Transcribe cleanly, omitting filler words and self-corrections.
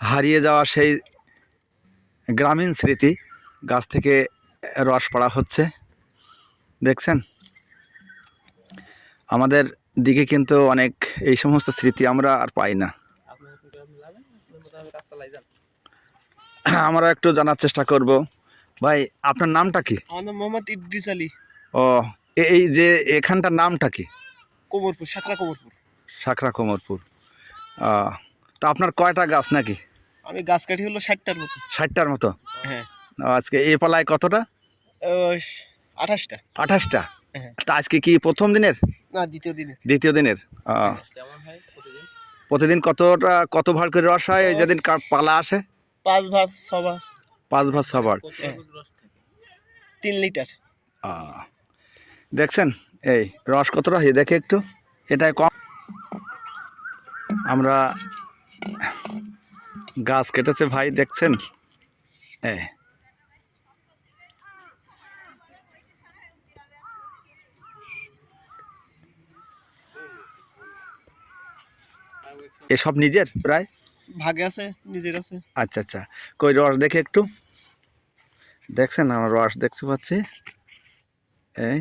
হারিয়ে যাওয়া সেই গ্রামীণ স্মৃতি গাছ থেকে রস পড়া হচ্ছে। দেখছেন, আমাদের দিকে কিন্তু অনেক এই সমস্ত স্মৃতি আমরা আর পাই না। আমরা একটু জানার চেষ্টা করব। ভাই, আপনার নামটা কি? আমার নাম মোহাম্মদ ইদ্রিস আলী। ও, এই যে এখানটার নামটা কি? কোমরপুর, সাকরা কোমরপুর। সাকরা কোমরপুর। তা আপনার কয়টা গাছ নাকি? আমি গাছ কাটি হলো 60টার মতো। 60টার মতো? হ্যাঁ। আজকে এই পালায় কতটা? 28টা। 28টা? হ্যাঁ। তা আজকে কি প্রথম দিনের? না, দ্বিতীয় দিনে। দ্বিতীয় দিনের। কেমন হয় প্রতিদিন? প্রতিদিন কত ভার করে রস হয় ওই যেদিন পালা আসে? 5 ভার 6 ভার। 5 ভার 6 ভার। 3 লিটার। দেখছেন এই রস কতটা হয় দেখে একটু, এটাই কম। আমরা গাছ কেটেছে ভাই, দেখছেন এসব নিজের প্রায় ভাগে আছে, নিজের আছে। আচ্ছা আচ্ছা, কই রস দেখে একটু। দেখছেন আমার রস দেখতে পাচ্ছি। এই